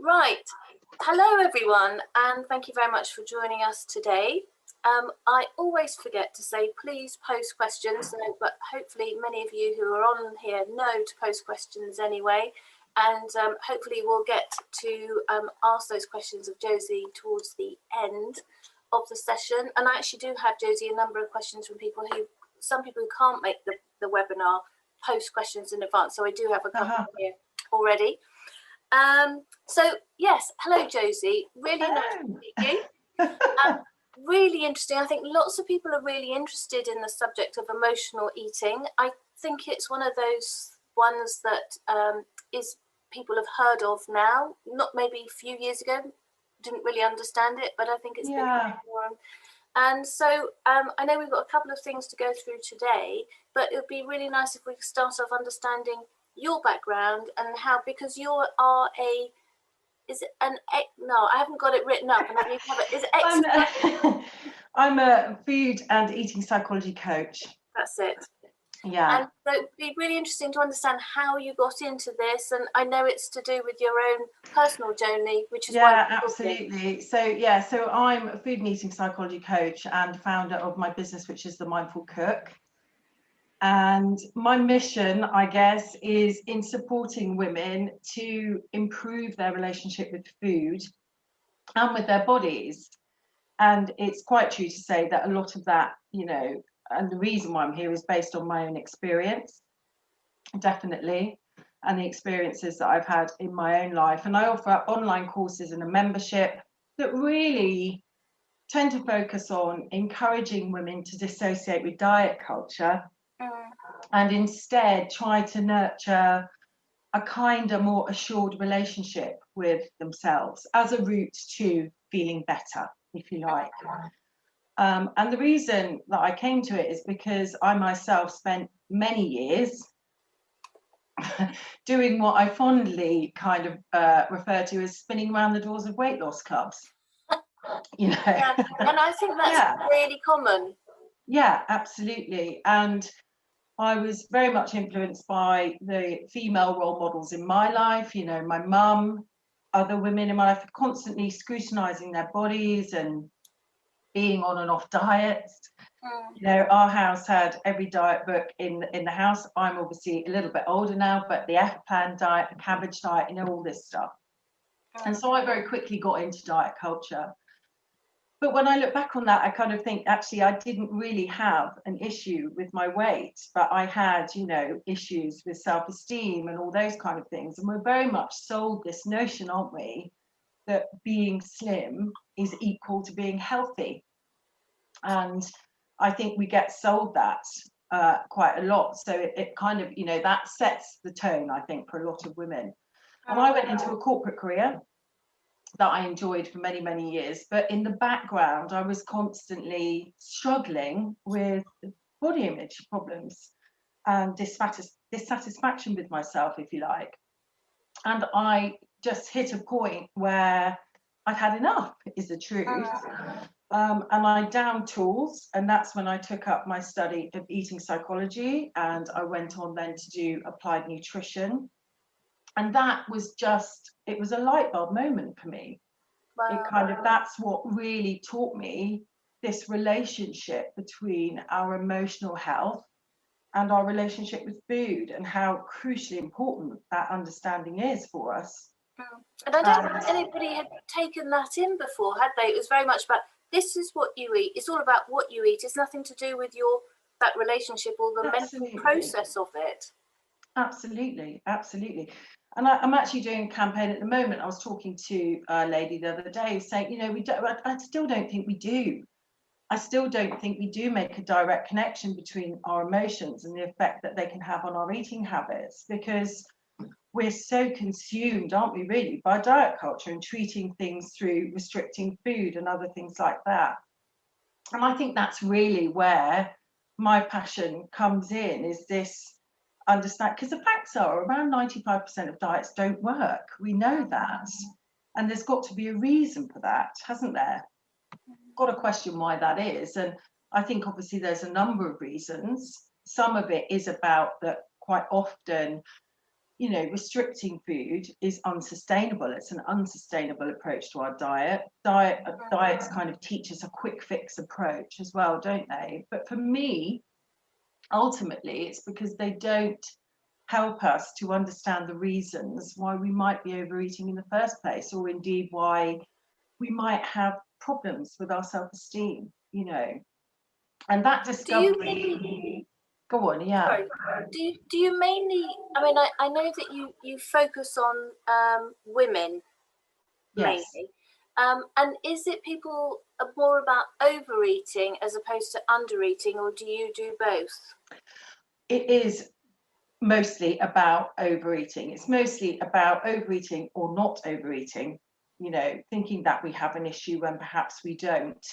Right. Hello, everyone, and thank you very much for joining us today. I always forget to say, please post questions, but hopefully many of you who are on here know to post questions anyway. And hopefully we'll get to ask those questions of Josie towards the end of the session. And I actually do have, Josie, a number of questions from some people who can't make the webinar post questions in advance. So I do have a couple here already. So yes, hello Josie, really nice to meet you. Really interesting. I think lots of people are really interested in the subject of emotional eating. I think it's one of those ones that is people have heard of now, not maybe a few years ago, didn't really understand it, but I think it's becoming more. And so I know we've got a couple of things to go through today, but it would be really nice if we could start off understanding your background and how, because you are no, I haven't got it written up. And is it I'm a food and eating psychology coach. That's it. Yeah. And so it'd be really interesting to understand how you got into this. And I know it's to do with your own personal journey, which is why we're absolutely. So I'm a food and eating psychology coach and founder of my business, which is The Mindful Cook. And my mission, I guess, is in supporting women to improve their relationship with food and with their bodies. And it's quite true to say that a lot of that, and the reason why I'm here is based on my own experience, definitely, and the experiences that I've had in my own life. And I offer online courses and a membership that really tend to focus on encouraging women to dissociate with diet culture and instead try to nurture a kinder, more assured relationship with themselves as a route to feeling better, if you like. And the reason that I came to it is because I myself spent many years doing what I fondly kind of refer to as spinning around the doors of weight loss clubs. Yeah, and I think that's really common. Yeah, absolutely. And I was very much influenced by the female role models in my life, my mum, other women in my life, constantly scrutinizing their bodies and being on and off diets. Our house had every diet book in the house. I'm obviously a little bit older now, but the F-plan diet, the cabbage diet, all this stuff. And so I very quickly got into diet culture. But when I look back on that, I kind of think, actually, I didn't really have an issue with my weight, but I had, issues with self-esteem and all those kind of things. And we're very much sold this notion, aren't we, that being slim is equal to being healthy. And I think we get sold that quite a lot. So it kind of, that sets the tone, I think, for a lot of women. And I went into a corporate career that I enjoyed for many, many years. But in the background, I was constantly struggling with body image problems and dissatisfaction with myself, if you like. And I just hit a point where I'd had enough, is the truth. And I downed tools. And that's when I took up my study of eating psychology. And I went on then to do applied nutrition. And that was it was a light bulb moment for me. Wow. That's what really taught me this relationship between our emotional health and our relationship with food and how crucially important that understanding is for us. And I don't think anybody had taken that in before, had they? It was very much about, this is what you eat. It's all about what you eat. It's nothing to do with that relationship or the mental process of it. Absolutely. And I'm actually doing a campaign at the moment. I was talking to a lady the other day saying, I still don't think we do. I still don't think we do make a direct connection between our emotions and the effect that they can have on our eating habits, because we're so consumed, aren't we, really, by diet culture and treating things through restricting food and other things like that. And I think that's really where my passion comes in, is this understand, because the facts are around 95% of diets don't work. We know that. And there's got to be a reason for that, hasn't there? Got to question why that is. And I think obviously there's a number of reasons. Some of it is about that quite often you know, restricting food is unsustainable. It's an unsustainable approach to our diet. Diets kind of teach us a quick fix approach as well, don't they? But for me, ultimately, it's because they don't help us to understand the reasons why we might be overeating in the first place, or indeed why we might have problems with our self-esteem, you know. And that Do you discovery, mainly, go on, yeah. sorry, do you mainly, I mean, I know that you focus on women Yes, mainly. And is it people are more about overeating as opposed to undereating, or do you do both? it is mostly about overeating. It's mostly about overeating or not overeating, you know, thinking that we have an issue when perhaps we don't.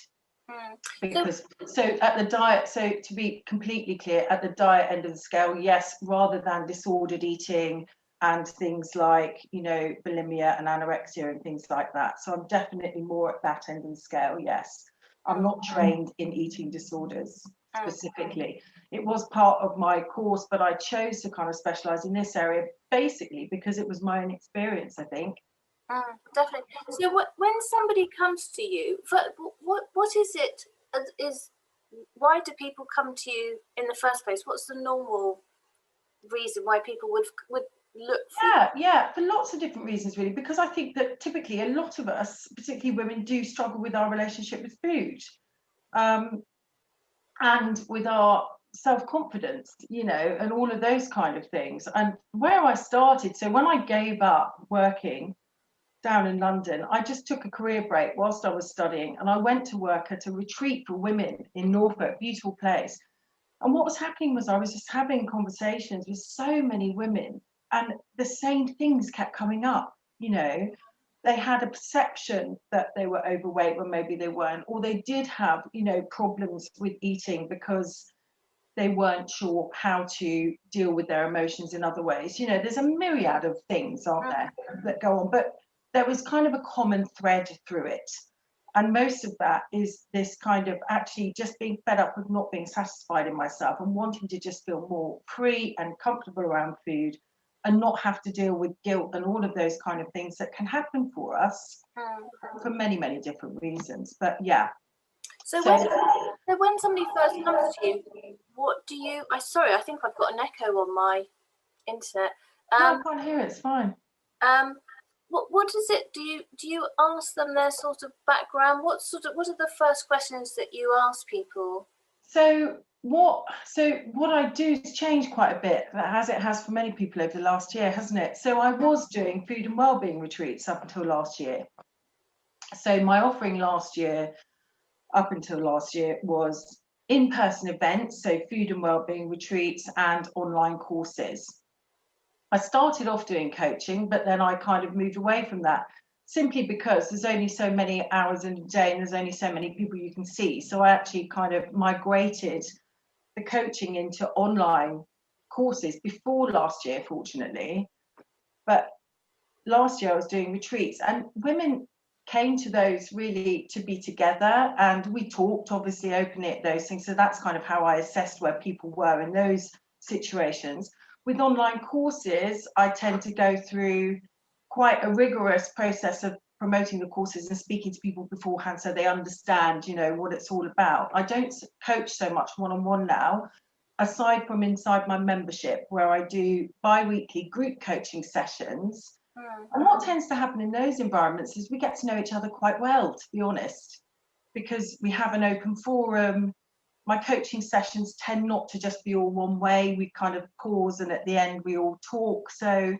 Mm. Because so at the diet, so to be completely clear, at the diet end of the scale, yes, rather than disordered eating and things like, you know, bulimia and anorexia and things like that. So I'm definitely more at that end of the scale, yes. I'm not trained in eating disorders specifically. It was part of my course, but I chose to kind of specialize in this area basically because it was my own experience, I think. Definitely. So when somebody comes to you, what is it? Is why do people come to you in the first place? What's the normal reason why people would look for you? Yeah, for lots of different reasons, really, because I think that typically a lot of us, particularly women, do struggle with our relationship with food, and with our self-confidence, you know, and all of those kind of things. And where I started, so when I gave up working down in London, I just took a career break whilst I was studying, and I went to work at a retreat for women in Norfolk, beautiful place. And what was happening was I was just having conversations with so many women, and the same things kept coming up, you know. They had a perception that they were overweight when maybe they weren't, or they did have, you know, problems with eating because they weren't sure how to deal with their emotions in other ways. You know, there's a myriad of things, aren't there, that go on, but there was kind of a common thread through it. And most of that is this kind of actually just being fed up with not being satisfied in myself and wanting to just feel more free and comfortable around food and not have to deal with guilt and all of those kind of things that can happen for us for many, many different reasons. But yeah. So So when somebody first comes to you, what do you? Sorry, I think I've got an echo on my internet. no, I can't hear it, it's fine. What is it? Do you ask them their sort of background? What are the first questions that you ask people? So what I do has changed quite a bit, as it has for many people over the last year, hasn't it? So I was doing food and wellbeing retreats up until last year. So my offering last year, up until last year, was in-person events, so food and wellbeing retreats and online courses. I started off doing coaching, but then I kind of moved away from that simply because there's only so many hours in a day and there's only so many people you can see. So I actually kind of migrated the coaching into online courses before last year, fortunately. But last year I was doing retreats, and women came to those really to be together, and we talked obviously openly at those things. So that's kind of how I assessed where people were in those situations. With online courses, I tend to go through quite a rigorous process of promoting the courses and speaking to people beforehand so they understand, you know, what it's all about. I don't coach so much one-on-one now, aside from inside my membership where I do bi-weekly group coaching sessions. And what tends to happen in those environments is we get to know each other quite well, to be honest, because we have an open forum. My coaching sessions tend not to just be all one way. We kind of pause and at the end we all talk. So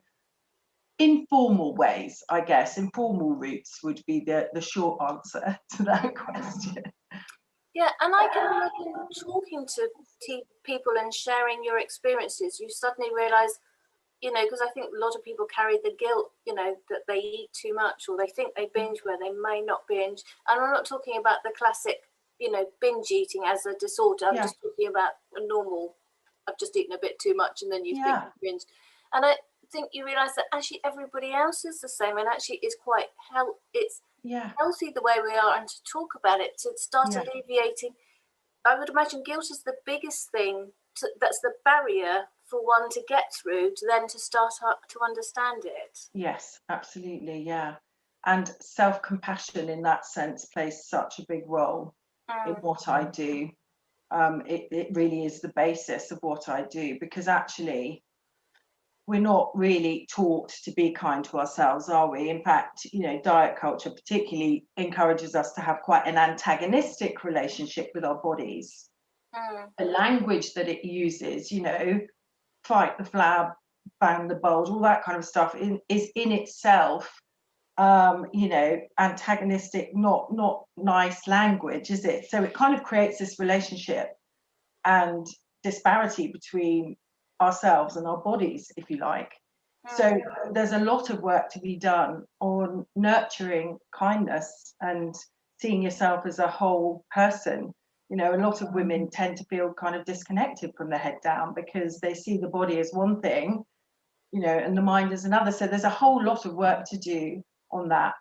informal ways, I guess, informal routes would be the short answer to that question. Yeah, and I can imagine talking to people and sharing your experiences. You suddenly realise, you know, because I think a lot of people carry the guilt, you know, that they eat too much or they think they binge where they may not binge. And I'm not talking about the classic, you know, binge eating as a disorder. I'm just talking about a normal, I've just eaten a bit too much and then you think you binge. And I think you realise that actually everybody else is the same, and actually it's quite healthy the way we are, and to talk about it, to start alleviating. I would imagine guilt is the biggest thing that's the barrier for one to get through to then to start up to understand it. Yes, absolutely, yeah. And self-compassion in that sense plays such a big role in what I do. It really is the basis of what I do, because actually we're not really taught to be kind to ourselves, are we? In fact, diet culture particularly encourages us to have quite an antagonistic relationship with our bodies. The language that it uses, fight the flab, bang the bulge, all that kind of stuff is in itself, antagonistic, not nice language, is it? So it kind of creates this relationship and disparity between ourselves and our bodies, if you like. So there's a lot of work to be done on nurturing kindness and seeing yourself as a whole person. A lot of women tend to feel kind of disconnected from the head down because they see the body as one thing, and the mind as another. So there's a whole lot of work to do on that.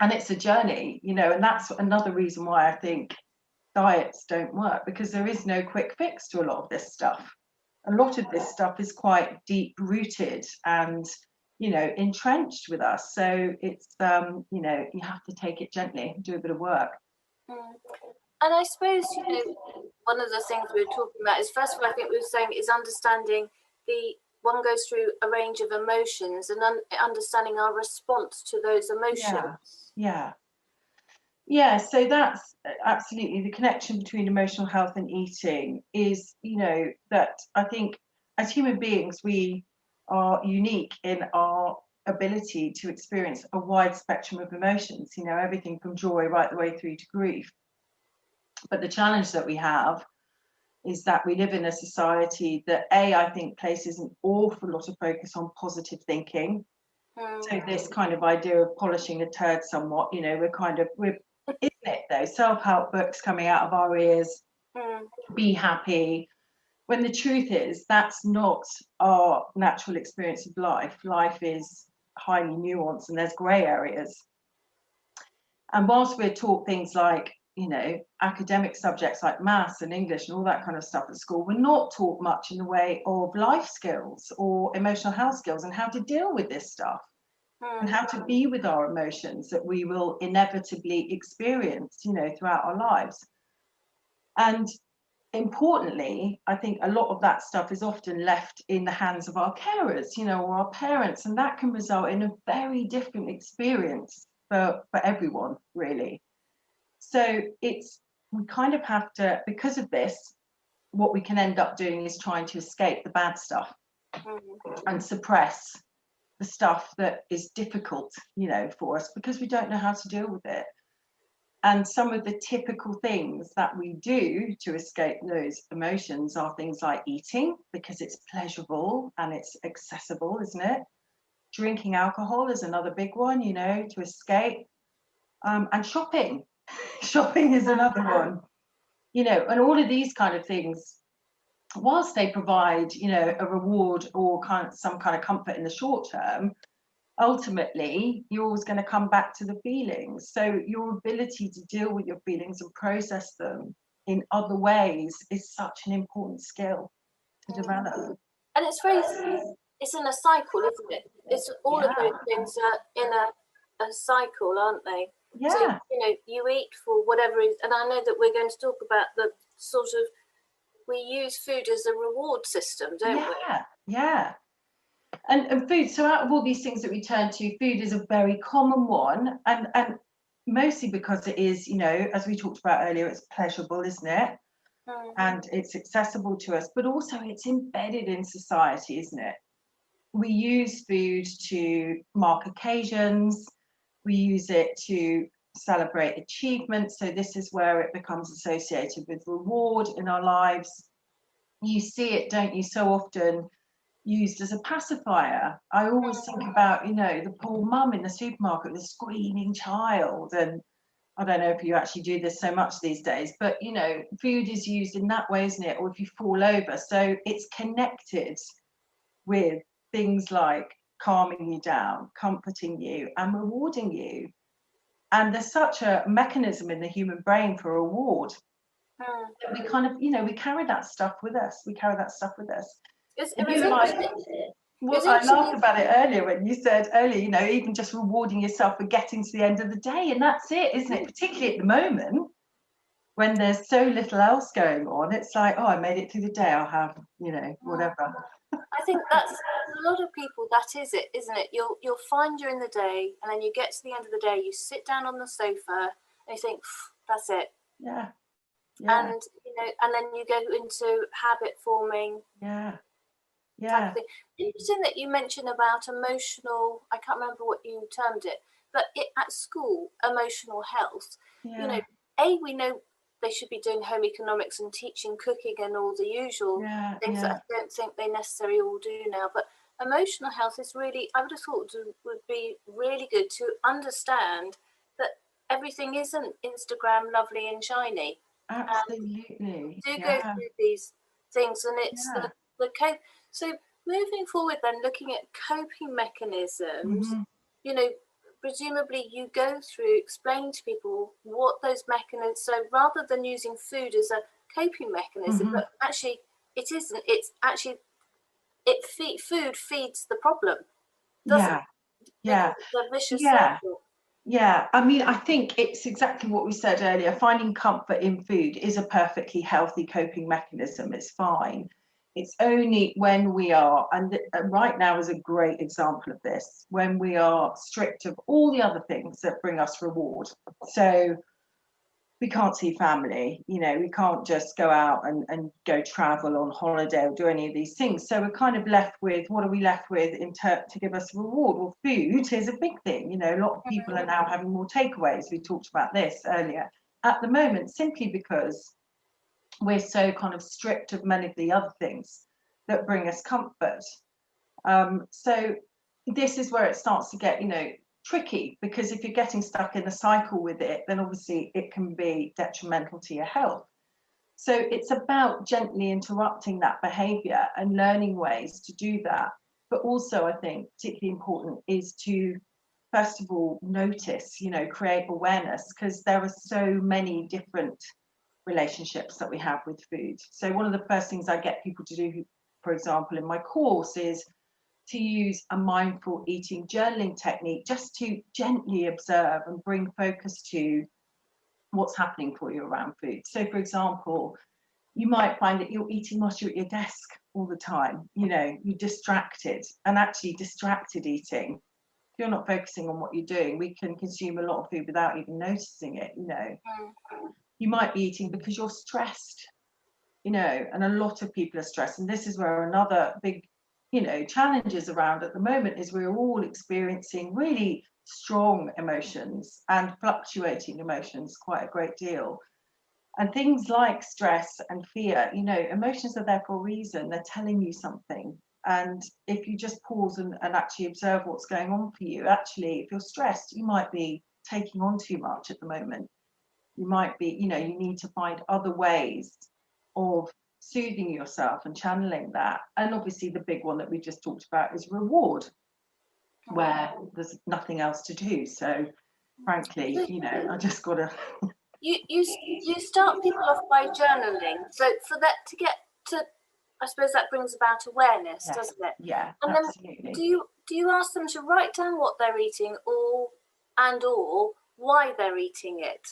And it's a journey, and that's another reason why I think diets don't work, because there is no quick fix to a lot of this stuff. A lot of this stuff is quite deep rooted and entrenched with us. So it's you have to take it gently and do a bit of work. And I suppose one of the things we were talking about is, first of all, I think we were saying is understanding one goes through a range of emotions and understanding our response to those emotions. Yeah, so that's absolutely the connection between emotional health and eating is, that I think as human beings, we are unique in our ability to experience a wide spectrum of emotions, everything from joy right the way through to grief. But the challenge that we have is that we live in a society that, I think, places an awful lot of focus on positive thinking. So this kind of idea of polishing a turd somewhat, we're isn't it though? Self-help books coming out of our ears, be happy. When the truth is, that's not our natural experience of life. Life is highly nuanced and there's grey areas. And whilst we're taught things like, academic subjects like maths and English and all that kind of stuff at school, we're not taught much in the way of life skills or emotional health skills and how to deal with this stuff. And how to be with our emotions that we will inevitably experience, throughout our lives. And importantly, I think a lot of that stuff is often left in the hands of our carers, or our parents, and that can result in a very different experience for everyone, really. So we kind of have to, because of this, what we can end up doing is trying to escape the bad stuff and suppress the stuff that is difficult, for us, because we don't know how to deal with it. And some of the typical things that we do to escape those emotions are things like eating, because it's pleasurable and it's accessible, isn't it? Drinking alcohol is another big one, to escape. And shopping. Shopping is another one. And all of these kind of things, whilst they provide, a reward or some kind of comfort in the short term, ultimately you're always going to come back to the feelings. So your ability to deal with your feelings and process them in other ways is such an important skill to develop. And it's in a cycle, isn't it? It's all of those things are in a cycle, aren't they? Yeah. So, you eat for whatever is, and I know that we're going to talk about the sort of, we use food as a reward system, don't we? Yeah. And food, so out of all these things that we turn to, food is a very common one, and mostly because it is, as we talked about earlier, it's pleasurable, isn't it? And it's accessible to us, but also it's embedded in society, isn't it? We use food to mark occasions, we use it to celebrate achievements, so this is where it becomes associated with reward in our lives. You see it, don't you, so often used as a pacifier. I always think about, the poor mum in the supermarket with a screaming child, and I don't know if you actually do this so much these days, but food is used in that way, isn't it? Or if you fall over. So it's connected with things like calming you down, comforting you, and rewarding you. And there's such a mechanism in the human brain for reward. We kind of, we carry that stuff with us. It was like, interesting. well, I laughed about it earlier when you said earlier, you know, even just rewarding yourself for getting to the end of the day, and that's it, isn't it? Particularly at the moment when there's so little else going on, it's like, oh, I made it through the day. I'll have, you know, whatever. I think that's a lot of people. That is it, isn't it? You'll find during the day, and then you get to the end of the day, you sit down on the sofa, and you think, that's it. Yeah. Yeah. And you know, and then you go into habit forming. Yeah. Yeah. Interesting that you mentioned about emotional. I can't remember what you termed it, but at school, emotional health. Yeah. You know, we know they should be doing home economics and teaching cooking and all the usual things that I don't think they necessarily all do now. But emotional health is really, I would have thought would be really good to understand that everything isn't Instagram lovely and shiny. Absolutely. Do go through these things, and it's the cope. So moving forward, then looking at coping mechanisms, you know, presumably you go through explaining to people what those mechanisms. So rather than using food as a coping mechanism, but actually it isn't. It's actually food feeds the problem. Doesn't Yeah. The vicious circle. Yeah, I mean, I think it's exactly what we said earlier. Finding comfort in food is a perfectly healthy coping mechanism. It's fine. It's only when we are, and right now is a great example of this, when we are stripped of all the other things that bring us reward. So we can't see family, you know, we can't just go out and go travel on holiday or do any of these things. So we're kind of left with, what are we left with to give us a reward? Well, food is a big thing. You know, a lot of people are now having more takeaways. We talked about this earlier. At the moment, simply because we're so kind of stripped of many of the other things that bring us comfort. So this is where it starts to get, you know, tricky, because if you're getting stuck in a cycle with it, then obviously it can be detrimental to your health. So it's about gently interrupting that behavior and learning ways to do that. But also, I think particularly important is to, first of all, notice, you know, create awareness, because there are so many different relationships that we have with food. So one of the first things I get people to do, for example, in my course, is to use a mindful eating journaling technique, just to gently observe and bring focus to what's happening for you around food. So, for example, you might find that you're eating whilst you're at your desk all the time. You know, you're distracted, and actually distracted eating, if you're not focusing on what you're doing, we can consume a lot of food without even noticing it. You know, you might be eating because you're stressed, you know, and a lot of people are stressed. And this is where another big, you know, challenges around at the moment is we're all experiencing really strong emotions and fluctuating emotions quite a great deal. And things like stress and fear, you know, emotions are there for a reason. They're telling you something. And if you just pause and actually observe what's going on for you, actually, if you're stressed, you might be taking on too much at the moment. You might be, you know, you need to find other ways of soothing yourself and channeling that. And obviously the big one that we just talked about is reward, where there's nothing else to do. So frankly, you know, I just gotta you start people off by journaling, so for that to get to, I suppose that brings about awareness, doesn't it? Yeah, and absolutely. Then do you ask them to write down what they're eating, or why they're eating it?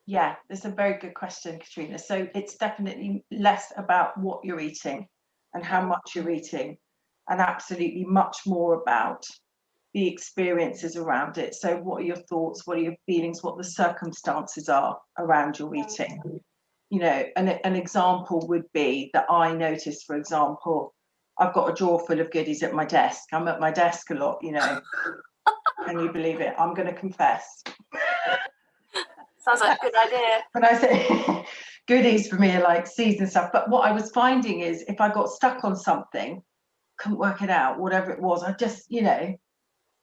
Yeah, that's a very good question, Katrina. So it's definitely less about what you're eating and how much you're eating, and absolutely much more about the experiences around it. So what are your thoughts? What are your feelings? What the circumstances are around your eating? You know, an example would be that I noticed, for example, I've got a drawer full of goodies at my desk. I'm at my desk a lot, you know. Can you believe it? I'm going to confess. Sounds like a good idea. When I say goodies for me are like seeds and stuff, but what I was finding is if I got stuck on something, couldn't work it out, whatever it was, I just, you know,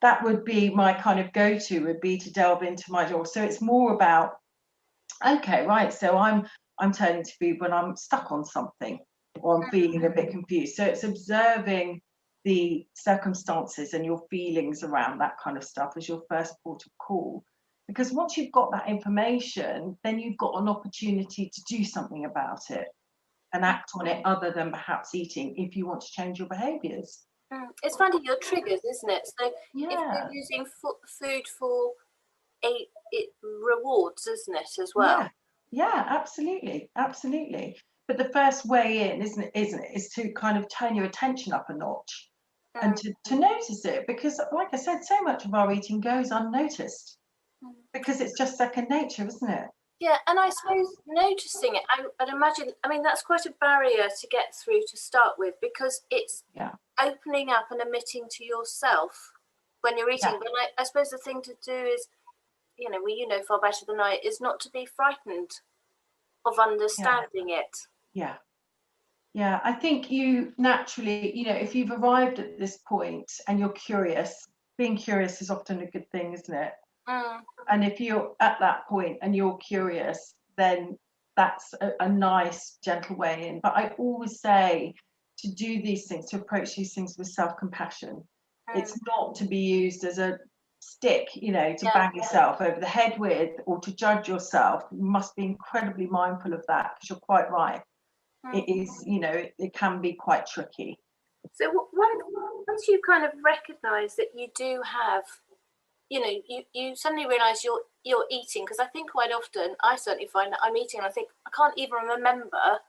that would be my kind of go-to, would be to delve into my drawer. So it's more about, okay, right, so I'm turning to food when I'm stuck on something or I'm feeling a bit confused. So it's observing the circumstances and your feelings around that kind of stuff as your first port of call. Because once you've got that information, then you've got an opportunity to do something about it. and act on it other than perhaps eating if you want to change your behaviours. It's finding your triggers, isn't it? So if Yeah. you're using food for it rewards, isn't it, as well? Yeah, absolutely. But the first way in, isn't it, is to kind of turn your attention up a notch and to notice it, because like I said, so much of our eating goes unnoticed because it's just second nature, isn't it? Yeah, and I suppose noticing it, I'd imagine, I mean, that's quite a barrier to get through to start with, because it's opening up and admitting to yourself when you're eating. But I suppose the thing to do is, you know far better than I, is not to be frightened of understanding it. Yeah, I think you naturally, if you've arrived at this point and you're curious, being curious is often a good thing, isn't it? And if you're at that point and you're curious, then that's a nice, gentle way in. But I always say to do these things, to approach these things with self-compassion. It's not to be used as a stick, to bang yourself over the head with, or to judge yourself. You must be incredibly mindful of that, because you're quite right. It is, it can be quite tricky. So once you kind of recognise that you do have, you suddenly realise you're eating, because I think quite often, I certainly find that I'm eating and I think I can't even remember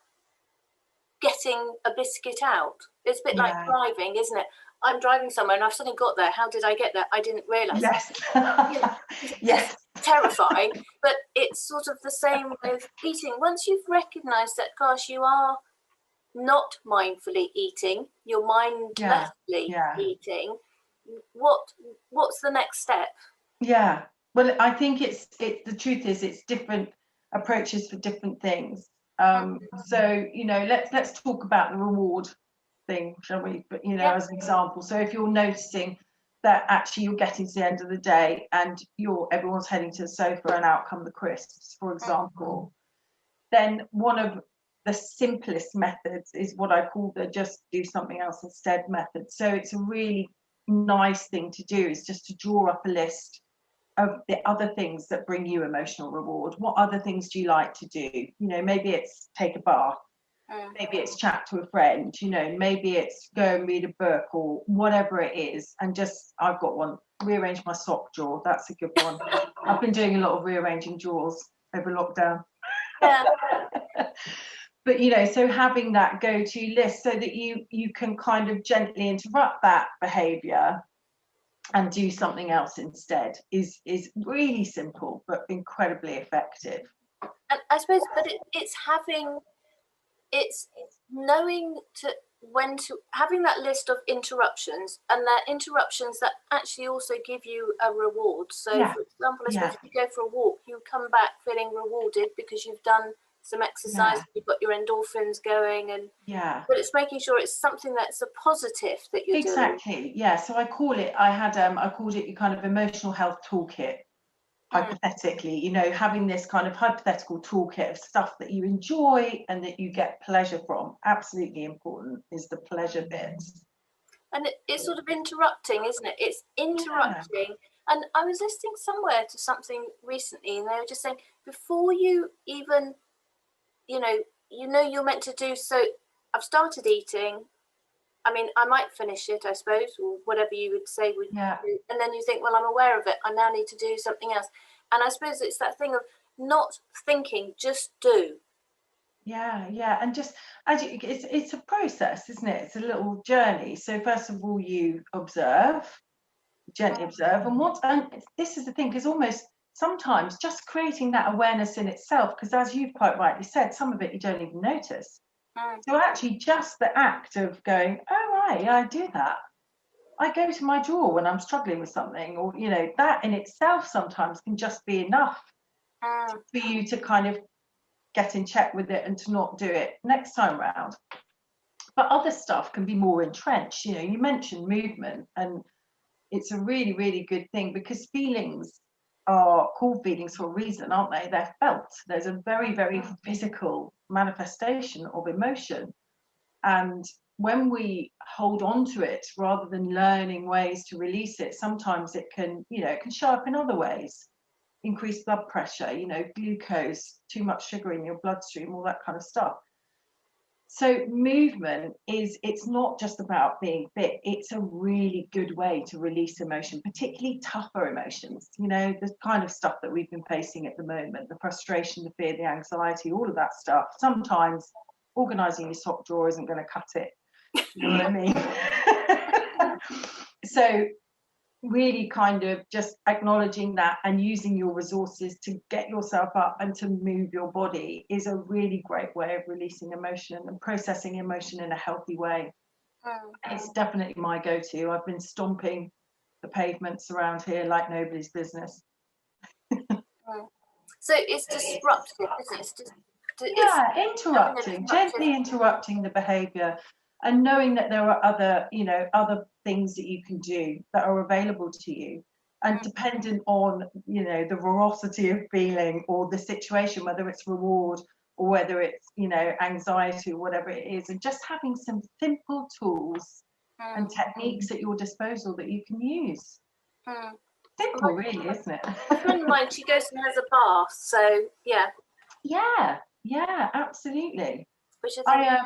getting a biscuit out. It's a bit like driving, isn't it? I'm driving somewhere and I've suddenly got there. How did I get there? I didn't realise. Yes. It's terrifying, but it's sort of the same with eating. Once you've recognised that, gosh, you are not mindfully eating, you're mindlessly eating, what's the next step? Yeah, well, I think the truth is it's different approaches for different things. So let's talk about the reward thing, shall we? But as an example, so if you're noticing that actually you're getting to the end of the day and everyone's heading to the sofa and out come the crisps, for example, then one of the simplest methods is what I call the just do something else instead method. So it's a really nice thing to do, is just to draw up a list of the other things that bring you emotional reward. What other things do you like to do? Maybe it's take a bath, maybe it's chat to a friend, maybe it's go and read a book, or whatever it is. And I've got one, rearrange my sock drawer. That's a good one. I've been doing a lot of rearranging drawers over lockdown. But so having that go-to list so that you can kind of gently interrupt that behavior and do something else instead is really simple but incredibly effective. And I suppose, but it's knowing when to having that list of interruptions, and that interruptions that actually also give you a reward. So for example, I suppose if you go for a walk, you come back feeling rewarded because you've done some exercise, you've got your endorphins going, and but it's making sure it's something that's a positive that you're doing. Exactly. So I called it your kind of emotional health toolkit. Hypothetically, having this kind of hypothetical toolkit of stuff that you enjoy and that you get pleasure from. Absolutely important is the pleasure bit. And it's sort of interrupting, isn't it? It's interrupting. And I was listening somewhere to something recently, and they were just saying, before you even you're meant to do, so I've started eating, I mean, I might finish it, I suppose, or whatever you would say and then you think, well, I'm aware of it, I now need to do something else. And I suppose it's that thing of not thinking, just do. And just it's a process, isn't it? It's a little journey. So first of all, you gently observe, and this is the thing, because almost sometimes just creating that awareness in itself, because as you've quite rightly said, some of it you don't even notice. So actually just the act of going, oh right, I do that. I go to my drawer when I'm struggling with something, or that in itself sometimes can just be enough for you to kind of get in check with it and to not do it next time round. But other stuff can be more entrenched. You mentioned movement, and it's a really, really good thing, because feelings are called feelings for a reason, aren't they? They're felt. There's a very, very physical manifestation of emotion. And when we hold on to it rather than learning ways to release it, sometimes it can show up in other ways. Increased blood pressure, glucose, too much sugar in your bloodstream, all that kind of stuff. So movement it's not just about being fit. It's a really good way to release emotion, particularly tougher emotions, you know, the kind of stuff that we've been facing at the moment, the frustration, the fear, the anxiety, all of that stuff. Sometimes organizing your sock drawer isn't going to cut it. You know what I mean? So really kind of just acknowledging that and using your resources to get yourself up and to move your body is a really great way of releasing emotion and processing emotion in a healthy way. It's definitely my go-to. I've been stomping the pavements around here like nobody's business. So it's disruptive, isn't it? Gently interrupting the behavior, and knowing that there are other things that you can do that are available to you, and dependent on, you know, the veracity of feeling or the situation, whether it's reward or whether it's, you know, anxiety or whatever it is, and just having some simple tools and techniques at your disposal that you can use. Simple, really, isn't it? A friend of mine, she goes and has a bath, so yeah, absolutely. Which I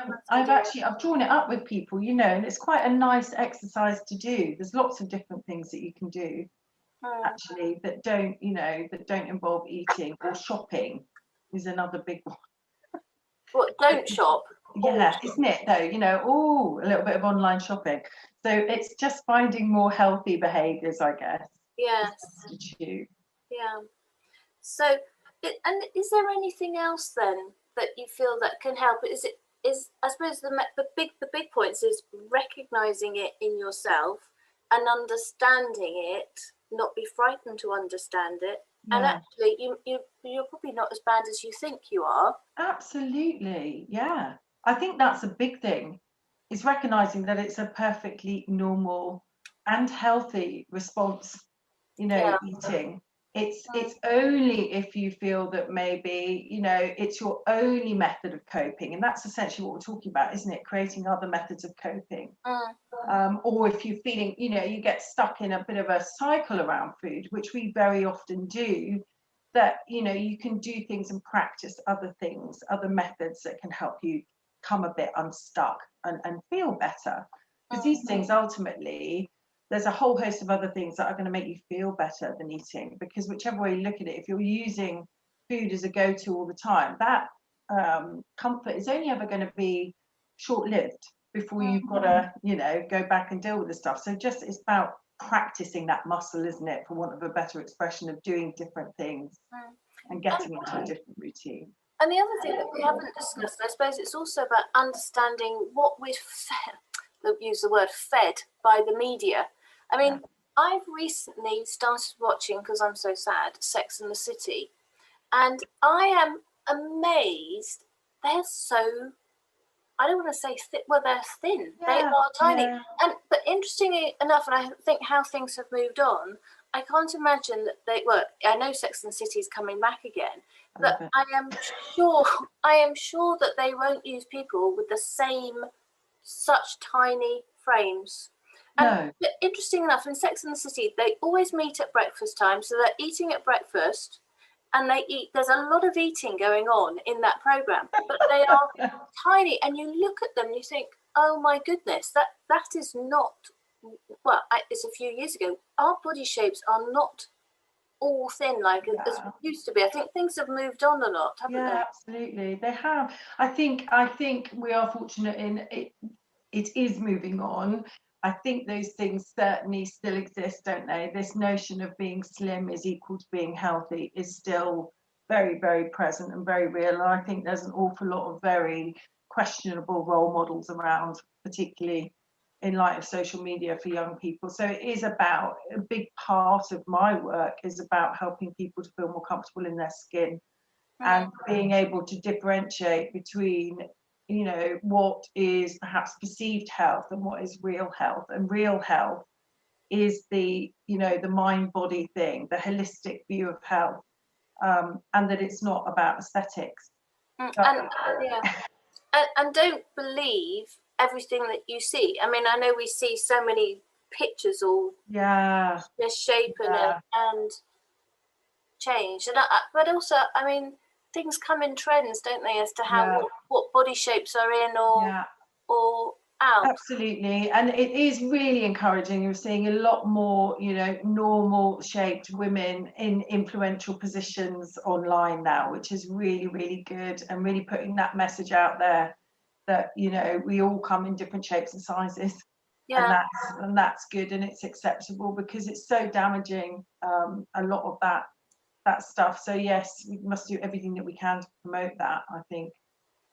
think I've drawn it up with people, you know, and it's quite a nice exercise to do. There's lots of different things that you can do actually that don't involve eating, or shopping is another big one. What, don't shop? Yeah, isn't it though? You know, a little bit of online shopping. So it's just finding more healthy behaviours, I guess. Yes. Yeah. So, and is there anything else then that you feel that can help? Is I suppose the big points is recognizing it in yourself and understanding it, not be frightened to understand it, and actually you're probably not as bad as you think you are. Absolutely, yeah. I think that's a big thing, is recognizing that it's a perfectly normal and healthy response, you know, eating. It's only if you feel that maybe, you know, it's your only method of coping, and that's essentially what we're talking about, isn't it? Creating other methods of coping. Or if you're feeling, you know, you get stuck in a bit of a cycle around food, which we very often do, that, you know, you can do things and practice other things, other methods that can help you come a bit unstuck and feel better. Because these things ultimately, there's a whole host of other things that are going to make you feel better than eating, because whichever way you look at it, if you're using food as a go-to all the time, that comfort is only ever going to be short-lived before you've got to, you know, go back and deal with the stuff. So just, it's about practicing that muscle, isn't it, for want of a better expression, of doing different things and getting into a different routine. And the other thing that we haven't discussed, I suppose, it's also about understanding what we're use the word fed by the media. I mean, I've recently started watching, because I'm so sad, Sex and the City, and I am amazed. They're so, I don't want to say thick, well, they're thin. They are tiny. But interestingly enough, and I think how things have moved on, I can't imagine that I know Sex and the City is coming back again, but I am sure that they won't use people with the same such tiny frames. And interesting enough, in Sex and the City, they always meet at breakfast time, so they're eating at breakfast, and there's a lot of eating going on in that program, but they are tiny, and you look at them and you think, oh my goodness, that is not, well, it's a few years ago. Our body shapes are not all thin like as we used to be. I think things have moved on a lot, haven't they? Absolutely, they have. I think we are fortunate in it. It is moving on. I think those things certainly still exist, don't they? This notion of being slim is equal to being healthy is still very, very present and very real. And I think there's an awful lot of very questionable role models around, particularly in light of social media for young people. So it is about, a big part of my work is about helping people to feel more comfortable in their skin and being able to differentiate between, you know, what is perhaps perceived health and what is real health. And real health is the, you know, the mind body thing, the holistic view of health, and that it's not about aesthetics. And don't believe everything that you see. I mean, I know we see so many pictures all misshapen and changed, but also, I mean, things come in trends, don't they, as to how Yeah. what body shapes are in or out. Absolutely, and it is really encouraging. You're seeing a lot more, normal shaped women in influential positions online now, which is really, really good, and really putting that message out there that, we all come in different shapes and sizes. Yeah. And that's good, and it's acceptable, because it's so damaging, a lot of that stuff. So yes, we must do everything that we can to promote that, I think.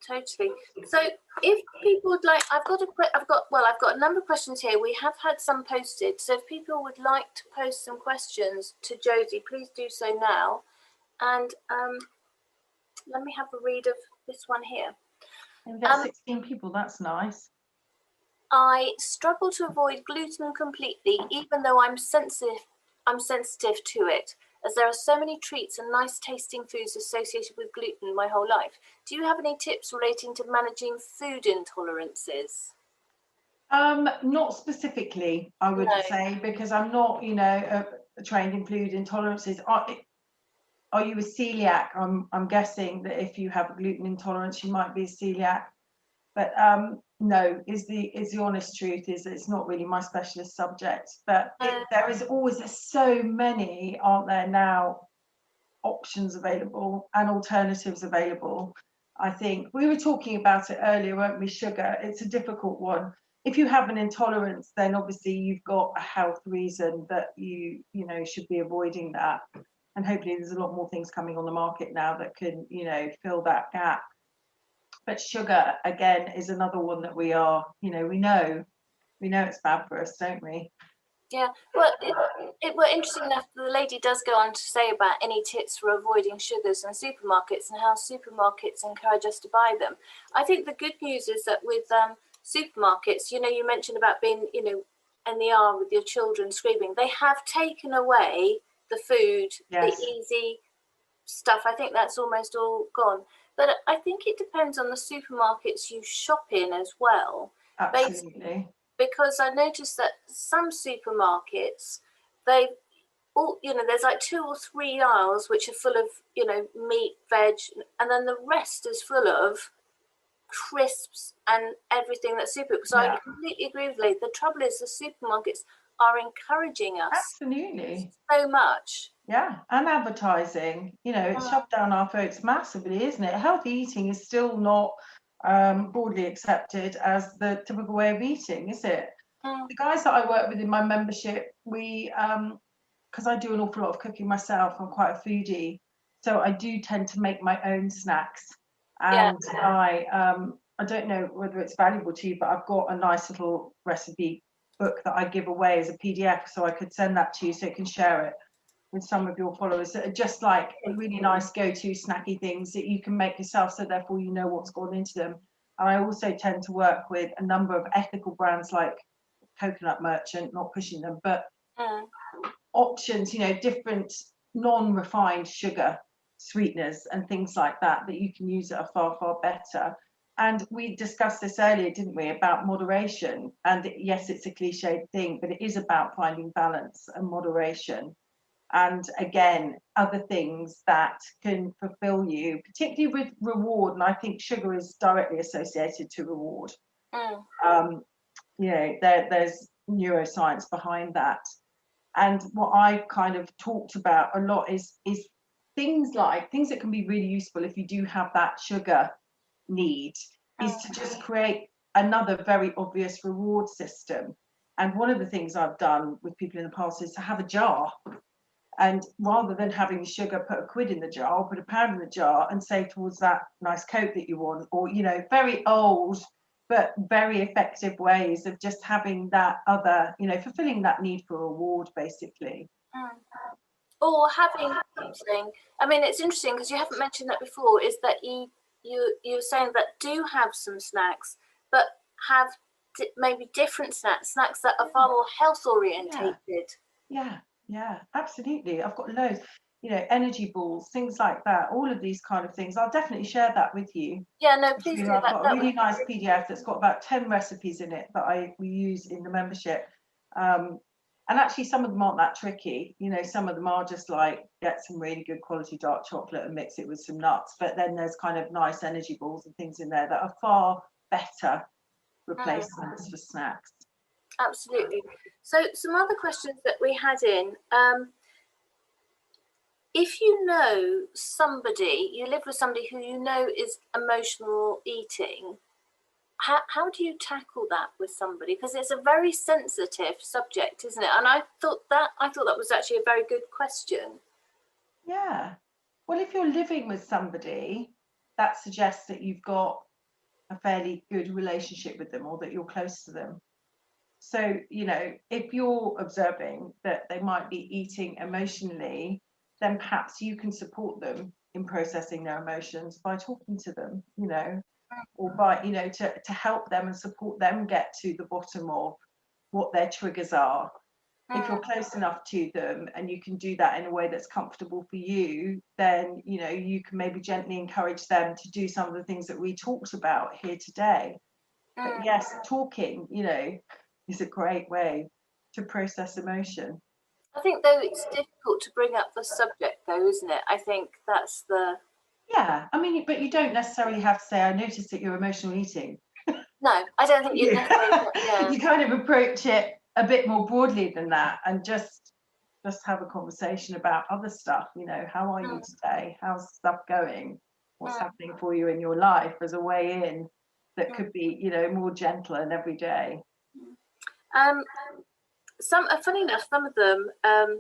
Totally. So if people would like, I've got a number of questions here. We have had some posted. So if people would like to post some questions to Josie, please do so now. And let me have a read of this one here. And we've got 16 people, that's nice. I struggle to avoid gluten completely, even though I'm sensitive to it, as there are so many treats and nice tasting foods associated with gluten my whole life. Do you have any tips relating to managing food intolerances? Not specifically, I would say, because I'm not, trained in food intolerances. Are you a celiac? I'm guessing that if you have a gluten intolerance, you might be a celiac. But no, is the honest truth is that it's not really my specialist subject. But there is always so many, aren't there now, options available and alternatives available. I think we were talking about it earlier, weren't we? Sugar, it's a difficult one. If you have an intolerance, then obviously you've got a health reason that you should be avoiding that. And hopefully there's a lot more things coming on the market now that can, fill that gap. But sugar, again, is another one that we know it's bad for us, don't we? Yeah, well, interesting enough, the lady does go on to say about any tips for avoiding sugars in supermarkets and how supermarkets encourage us to buy them. I think the good news is that with supermarkets, you mentioned about being, in the arm with your children screaming. They have taken away the food, Yes. the easy stuff. I think that's almost all gone. But I think it depends on the supermarkets you shop in as well. Absolutely. Because I noticed that some supermarkets, they all, there's like 2 or 3 aisles which are full of, meat, veg, and then the rest is full of crisps and everything that's super. So I completely agree with Lee. The trouble is the supermarkets are encouraging us absolutely so much. Yeah, and advertising, it's shoved down our throats massively, isn't it? Healthy eating is still not broadly accepted as the typical way of eating, is it? The guys that I work with in my membership, we, because I do an awful lot of cooking myself, I'm quite a foodie, so I do tend to make my own snacks. And I don't know whether it's valuable to you, but I've got a nice little recipe book that I give away as a PDF, so I could send that to you so you can share it with some of your followers that are just like really nice go-to snacky things that you can make yourself, so therefore you know what's gone into them. And I also tend to work with a number of ethical brands like Coconut Merchant, not pushing them, but options, different non-refined sugar sweeteners and things like that you can use that are far, far better. And we discussed this earlier, didn't we, about moderation. And yes, it's a cliched thing, but it is about finding balance and moderation. And again, other things that can fulfill you, particularly with reward. And I think sugar is directly associated to reward. There's neuroscience behind that. And what I kind of talked about a lot is things that can be really useful if you do have that sugar need, is to just create another very obvious reward system. And one of the things I've done with people in the past is to have a jar. And rather than having the sugar, put £1 in the jar, put £1 in the jar and save towards that nice coat that you want, or, very old but very effective ways of just having that other, fulfilling that need for reward, basically. Or having something. I mean, it's interesting because you haven't mentioned that before, is that you're saying that do have some snacks, but have maybe different snacks that are far more health orientated. Yeah, absolutely. I've got loads, energy balls, things like that, all of these kind of things. I'll definitely share that with you. Yeah, no, please do that. I've got a really nice PDF that's got about 10 recipes in it that we use in the membership. And actually some of them aren't that tricky. You know, some of them are just like, get some really good quality dark chocolate and mix it with some nuts. But then there's kind of nice energy balls and things in there that are far better replacements for snacks. Absolutely. So some other questions that we had in, if you know somebody, you live with somebody who you know is emotional eating, how do you tackle that with somebody? Because it's a very sensitive subject, isn't it? And I thought that was actually a very good question. Yeah. Well, if you're living with somebody, that suggests that you've got a fairly good relationship with them, or that you're close to them. So, you know, if you're observing that they might be eating emotionally, then perhaps you can support them in processing their emotions by talking to them, you know, or by, you know, to help them and support them get to the bottom of what their triggers are. If you're close enough to them and you can do that in a way that's comfortable for you, then, you know, you can maybe gently encourage them to do some of the things that we talked about here today. But yes, talking, you know, is a great way to process emotion. I think, though, it's difficult to bring up the subject, though, isn't it? I think that's the... Yeah, I mean, but you don't necessarily have to say, I noticed that you're emotional eating. No, I don't think you'd necessarily... Yeah. You kind of approach it a bit more broadly than that, and just have a conversation about other stuff. You know, how are you today? How's stuff going? What's happening for you in your life, as a way in that could be, you know, more gentle and everyday. Funny enough, some of them, I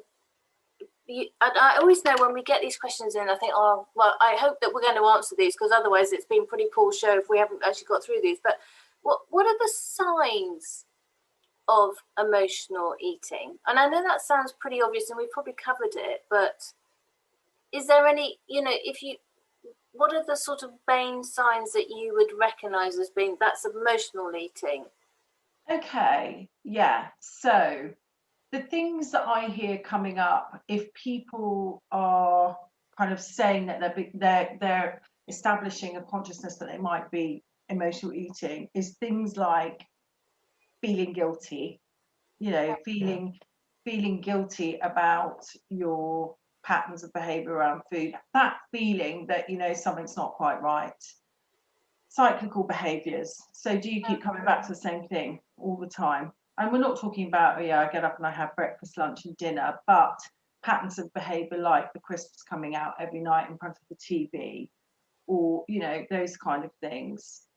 always know when we get these questions in, I think, oh, well, I hope that we're going to answer these, because otherwise it's been a pretty poor show if we haven't actually got through these. But what are the signs of emotional eating? And I know that sounds pretty obvious and we've probably covered it, but is there any, you know, what are the sort of main signs that you would recognize as being that's emotional eating? Okay, yeah. So the things that I hear coming up, if people are kind of saying that they're establishing a consciousness that they might be emotional eating, is things like feeling guilty, you know, feeling guilty about your patterns of behavior around food, that feeling that, you know, something's not quite right. Cyclical behaviors. So do you keep coming back to the same thing all the time? And we're not talking about, oh yeah, I get up and I have breakfast, lunch and dinner, but patterns of behavior like the crisps coming out every night in front of the TV, or, you know, those kind of things.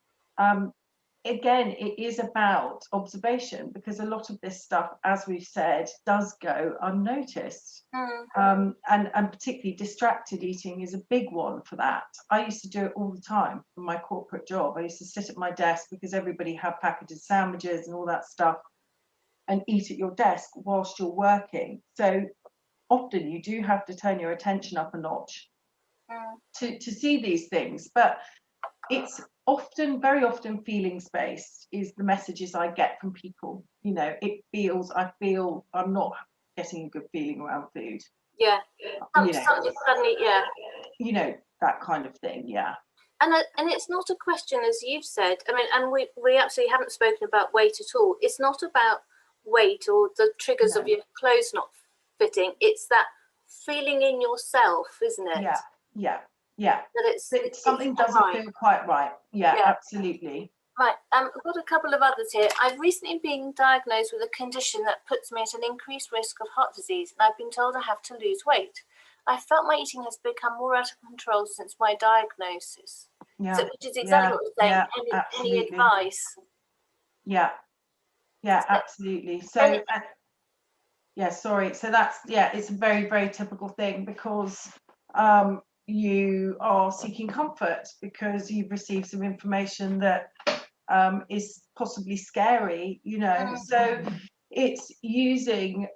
Again, it is about observation, because a lot of this stuff, as we've said, does go unnoticed. And particularly distracted eating is a big one for that. I used to do it all the time in my corporate job. I used to sit at my desk, because everybody had packaged sandwiches and all that stuff, and eat at your desk whilst you're working. So often you do have to turn your attention up a notch to see these things. But it's very often feelings based is the messages I get from people. You know, I feel I'm not getting a good feeling around food. Yeah. You know, Suddenly, yeah. You know, that kind of thing, yeah. And it's not a question, as you've said, I mean, and we absolutely haven't spoken about weight at all. It's not about weight or the triggers of your clothes not fitting. It's that feeling in yourself, isn't it? Yeah. That something doesn't feel quite right. Yeah, absolutely. Right, I've got a couple of others here. I've recently been diagnosed with a condition that puts me at an increased risk of heart disease, and I've been told I have to lose weight. I felt my eating has become more out of control since my diagnosis. Yeah. So, which is exactly what you're saying. Any advice? Yeah, absolutely. So, sorry. So that's, it's a very, very typical thing, because you are seeking comfort because you've received some information that is possibly scary, you know. So it's using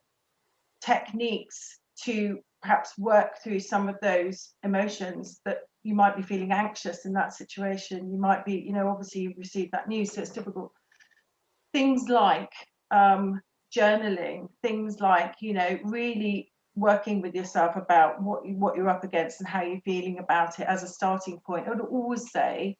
techniques to perhaps work through some of those emotions that you might be feeling anxious in that situation. You might be, you know, obviously you've received that news, so it's difficult. Things like journaling, things like, you know, really working with yourself about what you're up against and how you're feeling about it as a starting point. I would always say,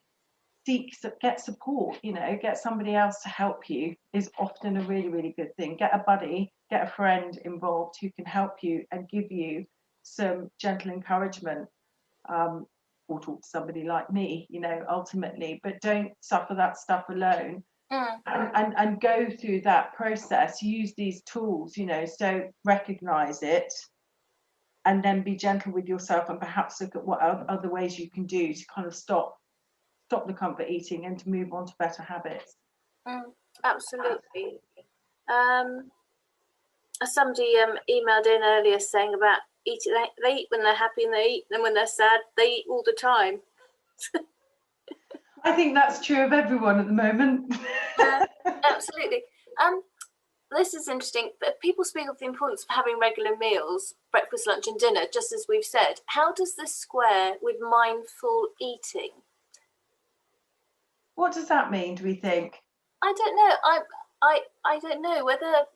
get support, get somebody else to help you is often a really, really good thing. Get a buddy, get a friend involved who can help you and give you some gentle encouragement, or talk to somebody like me, ultimately, but don't suffer that stuff alone. And go through that process, use these tools, so recognize it and then be gentle with yourself, and perhaps look at what other ways you can do to kind of stop the comfort eating and to move on to better habits. Absolutely. Somebody emailed in earlier saying about eating. They eat when they're happy and they eat, and when they're sad, they eat all the time. I think that's true of everyone at the moment. Absolutely. This is interesting. People speak of the importance of having regular meals, breakfast, lunch, and dinner, just as we've said. How does this square with mindful eating? What does that mean, do we think? I don't know. I don't know whether.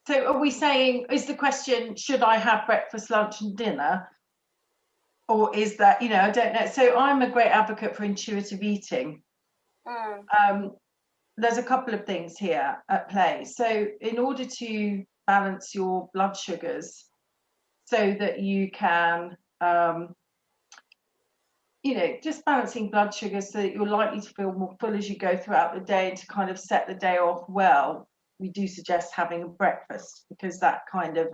So are we saying, is the question, should I have breakfast, lunch, and dinner? Or is that, I don't know. So I'm a great advocate for intuitive eating. There's a couple of things here at play. So in order to balance your blood sugars so that you can, just balancing blood sugars so that you're likely to feel more full as you go throughout the day, and to kind of set the day off well, we do suggest having a breakfast, because that kind of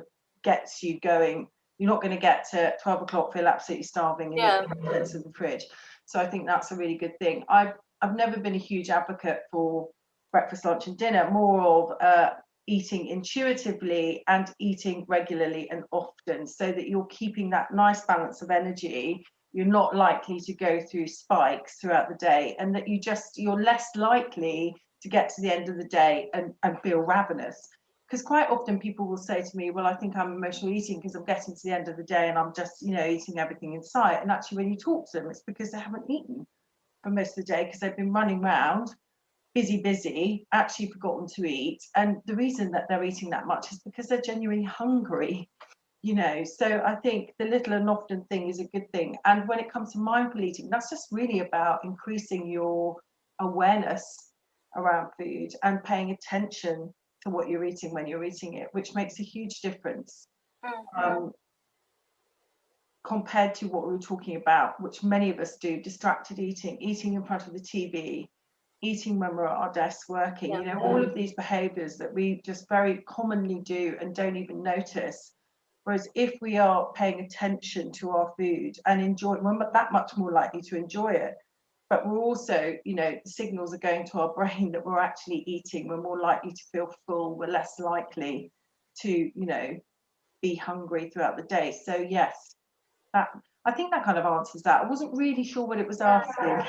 gets you going. You're not going to get to 12 o'clock, feel absolutely starving, and eat the contents of the fridge. So I think that's a really good thing. I've never been a huge advocate for breakfast, lunch, and dinner, more of eating intuitively and eating regularly and often, so that you're keeping that nice balance of energy. You're not likely to go through spikes throughout the day, and that you're less likely to get to the end of the day and feel ravenous. Because quite often people will say to me, well, I think I'm emotional eating because I'm getting to the end of the day and I'm just, eating everything in sight. And actually, when you talk to them, it's because they haven't eaten for most of the day, because they've been running around, busy, actually forgotten to eat. And the reason that they're eating that much is because they're genuinely hungry, So I think the little and often thing is a good thing. And when it comes to mindful eating, that's just really about increasing your awareness around food and paying attention to what you're eating when you're eating it, which makes a huge difference. Compared to what we were talking about, which many of us do, distracted eating in front of the TV, eating when we're at our desks working, all of these behaviors that we just very commonly do and don't even notice. Whereas if we are paying attention to our food and we're that much more likely to enjoy it. But we're also, the signals are going to our brain that we're actually eating. We're more likely to feel full. We're less likely to, be hungry throughout the day. So yes, I think that kind of answers that. I wasn't really sure what it was asking.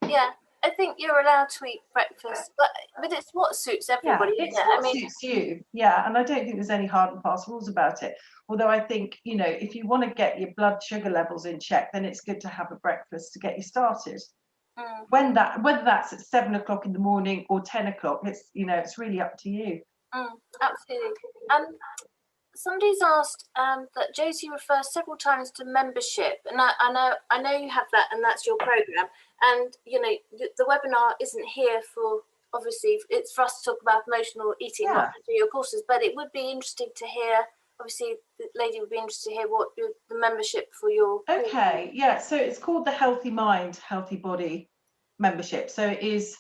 Yeah, I think you're allowed to eat breakfast, but it's what suits everybody. Yeah, it's what suits you. Yeah, and I don't think there's any hard and fast rules about it. Although I think, if you want to get your blood sugar levels in check, then it's good to have a breakfast to get you started. Whether that's at 7 o'clock in the morning or 10 o'clock, it's really up to you. Absolutely. Somebody's asked that Josie refers several times to membership, and I know you have that, and that's your program. And the webinar isn't here for, obviously, it's for us to talk about emotional eating, not to do your courses. But it would be interesting to hear. Obviously, the lady would be interested to hear what the membership for your. Okay, yeah. So it's called the Healthy Mind, Healthy Body membership. So it is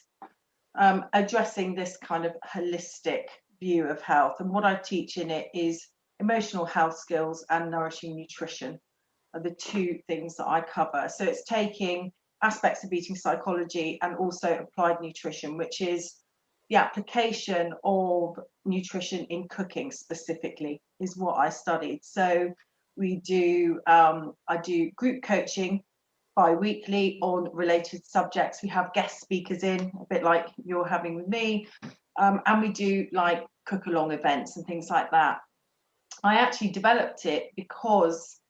addressing this kind of holistic view of health, and what I teach in it is emotional health skills and nourishing nutrition are the two things that I cover. So it's taking aspects of eating psychology and also applied nutrition, which is the application of nutrition in cooking specifically, is what I studied. So we do, I do group coaching bi-weekly on related subjects. We have guest speakers in, a bit like you're having with me, and we do like cook along events and things like that. I actually developed it because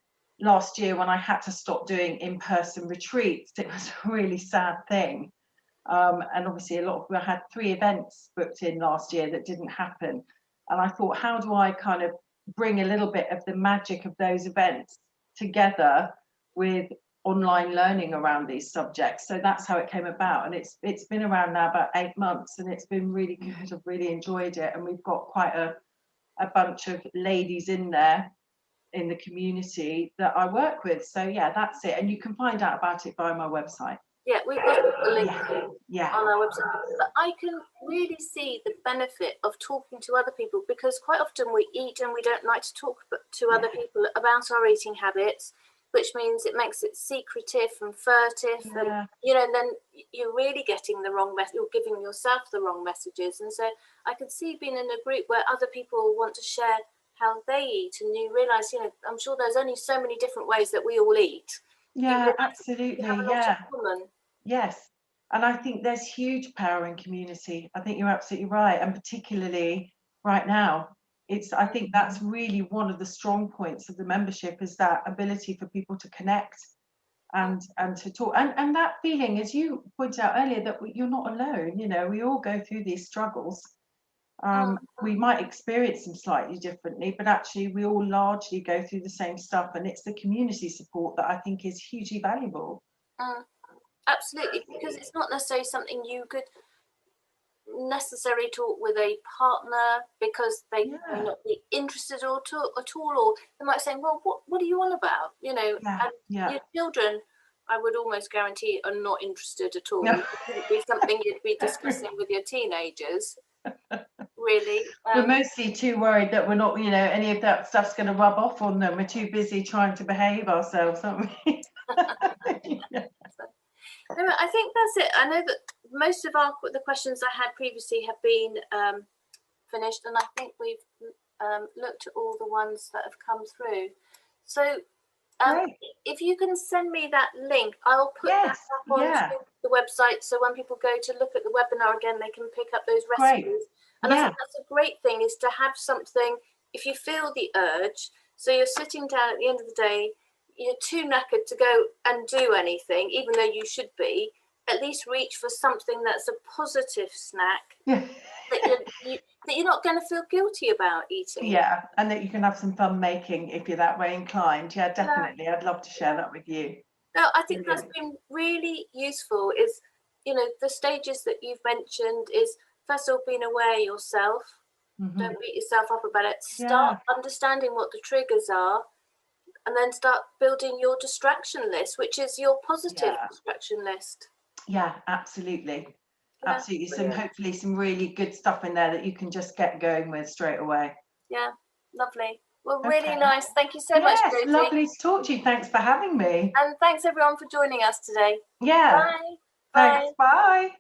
last year, when I had to stop doing in-person retreats, it was a really sad thing. And obviously I had 3 events booked in last year that didn't happen. And I thought, how do I kind of bring a little bit of the magic of those events together with online learning around these subjects. So that's how it came about, and it's been around now about 8 months, and it's been really good. I've really enjoyed it, and we've got quite a bunch of ladies in there in the community that I work with. So yeah, that's it, and you can find out about it via my website. Yeah, we've got a link Yeah. on our website. But I can really see the benefit of talking to other people, because quite often we eat and we don't like to talk to other people about our eating habits, which means it makes it secretive and furtive, and then you're really getting the wrong message. You're giving yourself the wrong messages. And so I can see being in a group where other people want to share how they eat, and you realise, I'm sure there's only so many different ways that we all eat. Yeah, absolutely. You have a lot in common. Yes. And I think there's huge power in community. I think you're absolutely right. And particularly right now, I think that's really one of the strong points of the membership, is that ability for people to connect and to talk. And that feeling, as you pointed out earlier, that you're not alone. We all go through these struggles. We might experience them slightly differently, but actually we all largely go through the same stuff. And it's the community support that I think is hugely valuable. Absolutely, because it's not necessarily something you could necessarily talk with a partner, because they may not be interested at all, or they might say, well, what are you on about? And your children, I would almost guarantee, are not interested at all. It wouldn't be something you'd be discussing with your teenagers. Really. We're mostly too worried that we're not, any of that stuff's going to rub off on them. We're too busy trying to behave ourselves, aren't we? No, I think that's it. I know that most of the questions I had previously have been finished, and I think we've looked at all the ones that have come through. So if you can send me that link, I'll put that up onto the website, so when people go to look at the webinar again, they can pick up those recipes. And I think that's a great thing, is to have something, if you feel the urge, so you're sitting down at the end of the day, you're too knackered to go and do anything, even though you should be, at least reach for something that's a positive snack that you're not going to feel guilty about eating. Yeah, and that you can have some fun making if you're that way inclined. Yeah, definitely. I'd love to share that with you. No, I think that's been really useful, is, the stages that you've mentioned is, first of all, being aware yourself. Don't beat yourself up about it. Start understanding what the triggers are, and then start building your distraction list, which is your positive distraction list. Yeah, absolutely. Absolutely. Hopefully some really good stuff in there that you can just get going with straight away. Yeah, lovely. Well, really nice. Thank you so much, Josie. Lovely to talk to you. Thanks for having me. And thanks everyone for joining us today. Yeah. Bye. Thanks. Bye.